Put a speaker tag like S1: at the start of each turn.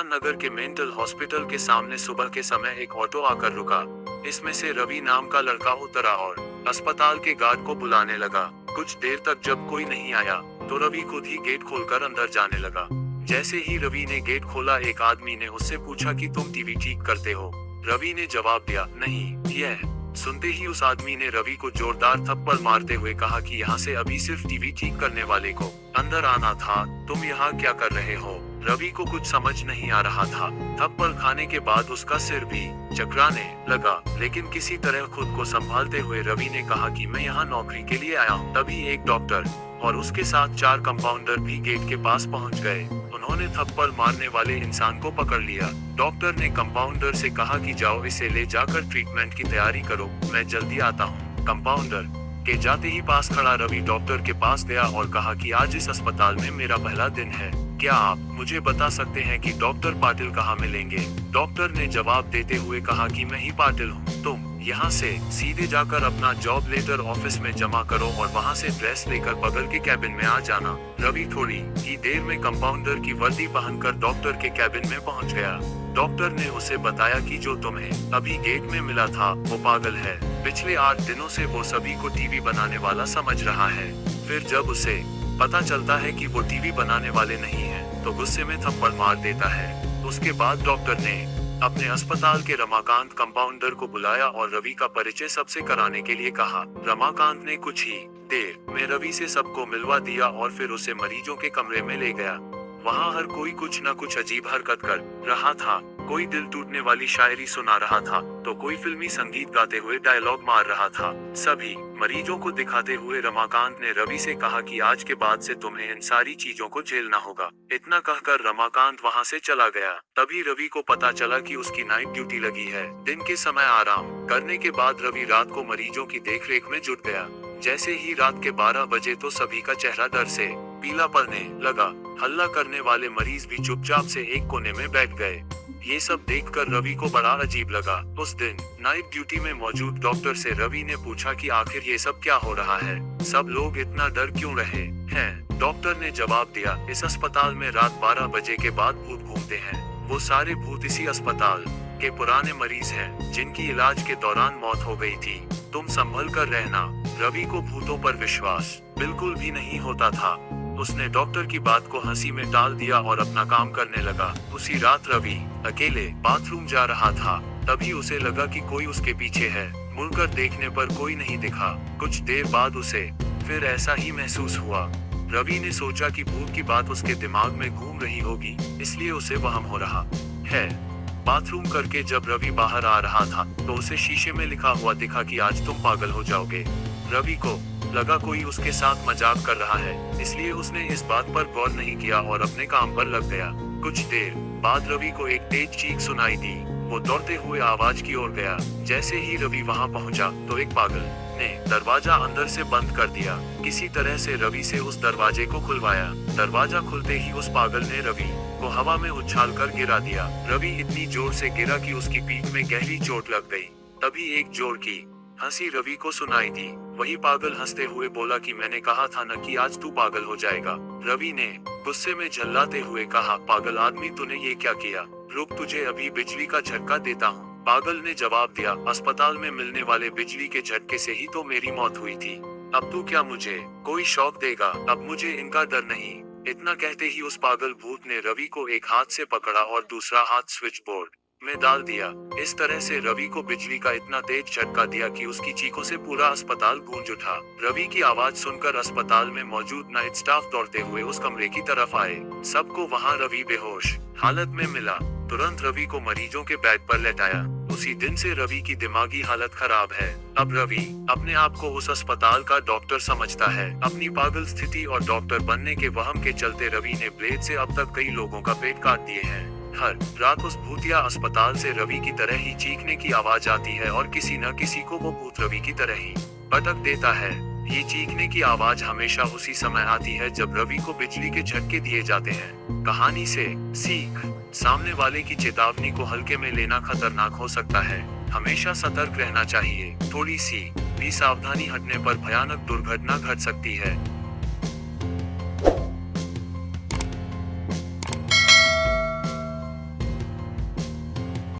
S1: सुल्तान नगर के mental hospital के सामने सुबह के समय एक ऑटो आकर रुका। इसमें से रवि नाम का लड़का उतरा और अस्पताल के गार्ड को बुलाने लगा। कुछ देर तक जब कोई नहीं आया तो रवि खुद ही गेट खोलकर अंदर जाने लगा। जैसे ही रवि ने गेट खोला, एक आदमी ने उससे पूछा कि तुम टीवी ठीक करते हो? रवि ने जवाब दिया, नहीं। यह सुनते ही उस आदमी ने रवि को जोरदार थप्पड़ मारते हुए कहा कि यहाँ से अभी सिर्फ टीवी ठीक करने वाले को अंदर आना था, तुम यहाँ क्या कर रहे हो? रवि को कुछ समझ नहीं आ रहा था। थप्पड़ खाने के बाद उसका सिर भी चकराने लगा, लेकिन किसी तरह खुद को संभालते हुए रवि ने कहा कि मैं यहाँ नौकरी के लिए आया हूँ। तभी एक डॉक्टर और उसके साथ 4 कंपाउंडर भी गेट के पास पहुँच गए। उन्होंने थप्पड़ मारने वाले इंसान को पकड़ लिया। डॉक्टर ने कंपाउंडर से कहा कि जाओ, इसे ले जाकर ट्रीटमेंट की तैयारी करो, मैं जल्दी आता हूँ। कंपाउंडर के जाते ही पास खड़ा रवि डॉक्टर के पास गया और कहा कि आज इस अस्पताल में मेरा पहला दिन है, क्या आप मुझे बता सकते हैं कि डॉक्टर पाटिल कहाँ मिलेंगे? डॉक्टर ने जवाब देते हुए कहा कि मैं ही पाटिल हूँ, तुम यहाँ से सीधे जाकर अपना जॉब लेटर ऑफिस में जमा करो और वहाँ से ड्रेस लेकर बगल के कैबिन में आ जाना। रवि थोड़ी ही देर में कंपाउंडर की वर्दी पहनकर डॉक्टर के कैबिन में पहुँच गया। डॉक्टर ने उसे बताया कि जो तुम्हें अभी गेट में मिला था वो पागल है। पिछले 8 दिनों से वो सभी को टीवी बनाने वाला समझ रहा है। फिर जब उसे पता चलता है कि वो टीवी बनाने वाले नहीं है तो गुस्से में थप्पड़ मार देता है। उसके बाद डॉक्टर ने अपने अस्पताल के रमाकांत कंपाउंडर को बुलाया और रवि का परिचय सबसे कराने के लिए कहा। रमाकांत ने कुछ ही देर में रवि से सबको मिलवा दिया और फिर उसे मरीजों के कमरे में ले गया। वहाँ हर कोई कुछ न कुछ अजीब हरकत कर रहा था। कोई दिल टूटने वाली शायरी सुना रहा था तो कोई फिल्मी संगीत गाते हुए डायलॉग मार रहा था। सभी मरीजों को दिखाते हुए रमाकांत ने रवि से कहा कि आज के बाद से तुम्हें इन सारी चीजों को झेलना होगा। इतना कहकर रमाकांत वहां से चला गया। तभी रवि को पता चला कि उसकी नाइट ड्यूटी लगी है। दिन के समय आराम करने के बाद रवि रात को मरीजों की देखरेख में जुट गया। जैसे ही रात के 12 बजे तो सभी का चेहरा डर से पीला पड़ने लगा। हल्ला करने वाले मरीज भी चुपचाप से एक कोने में बैठ गए। ये सब देखकर रवि को बड़ा अजीब लगा। उस दिन नाइट ड्यूटी में मौजूद डॉक्टर से रवि ने पूछा कि आखिर ये सब क्या हो रहा है, सब लोग इतना डर क्यों रहे हैं? डॉक्टर ने जवाब दिया, इस अस्पताल में रात 12 बजे के बाद भूत घूमते हैं। वो सारे भूत इसी अस्पताल के पुराने मरीज हैं जिनकी इलाज के दौरान मौत हो गई थी। तुम संभल कर रहना। रवि को भूतों पर विश्वास बिल्कुल भी नहीं होता था। उसने डॉक्टर की बात को हंसी में टाल दिया और अपना काम करने लगा। उसी रात रवि अकेले बाथरूम जा रहा था। तभी उसे लगा कि कोई उसके पीछे है। मुड़कर देखने पर कोई नहीं दिखा। कुछ देर बाद उसे फिर ऐसा ही महसूस हुआ। रवि ने सोचा कि भूत की बात उसके दिमाग में घूम रही होगी, इसलिए उसे वहम हो रहा है। बाथरूम करके जब रवि बाहर आ रहा था तो उसे शीशे में लिखा हुआ दिखा कि आज तुम पागल हो जाओगे। रवि को लगा कोई उसके साथ मजाक कर रहा है, इसलिए उसने इस बात पर गौर नहीं किया और अपने काम पर लग गया। कुछ देर बाद रवि को एक तेज चीख सुनाई दी। वो दौड़ते हुए आवाज की ओर गया। जैसे ही रवि वहां पहुंचा तो एक पागल ने दरवाजा अंदर से बंद कर दिया। किसी तरह से रवि से उस दरवाजे को खुलवाया। दरवाजा खुलते ही उस पागल ने रवि को हवा में उछालकर गिरा दिया। रवि इतनी जोर से गिरा कि उसकी पीठ में गहरी चोट लग गई। तभी एक जोर की हंसी रवि को सुनाई दी। वही पागल हंसते हुए बोला कि मैंने कहा था न कि आज तू पागल हो जाएगा। रवि ने गुस्से में झल्लाते हुए कहा, पागल आदमी तूने ये क्या किया? रुक, तुझे अभी बिजली का झटका देता हूँ। पागल ने जवाब दिया, अस्पताल में मिलने वाले बिजली के झटके से ही तो मेरी मौत हुई थी। अब तू क्या मुझे कोई शौक देगा? अब मुझे इनका डर नहीं। इतना कहते ही उस पागल भूत ने रवि को एक हाथ से पकड़ा और दूसरा हाथ स्विच बोर्ड में डाल दिया। इस तरह से रवि को बिजली का इतना तेज झटका दिया कि उसकी चीखों से पूरा अस्पताल गूंज उठा। रवि की आवाज सुनकर अस्पताल में मौजूद नाइट स्टाफ दौड़ते हुए उस कमरे की तरफ आए। सबको वहां रवि बेहोश हालत में मिला। तुरंत रवि को मरीजों के बेड पर लेटाया। उसी दिन से रवि की दिमागी हालत खराब है। अब रवि अपने आप को उस अस्पताल का डॉक्टर समझता है। अपनी पागल स्थिति और डॉक्टर बनने के वहम के चलते रवि ने ब्लेड से अब तक कई लोगों का पेट काट दिए हैं। हर रात उस भूतिया अस्पताल से रवि की तरह ही चीखने की आवाज आती है और किसी न किसी को वो भूत रवि की तरह ही पटक देता है। ये चीखने की आवाज हमेशा उसी समय आती है जब रवि को बिजली के झटके दिए जाते हैं। कहानी से सीख, सामने वाले की चेतावनी को हल्के में लेना खतरनाक हो सकता है। हमेशा सतर्क रहना चाहिए। थोड़ी सी भी सावधानी हटने पर भयानक दुर्घटना घट सकती है।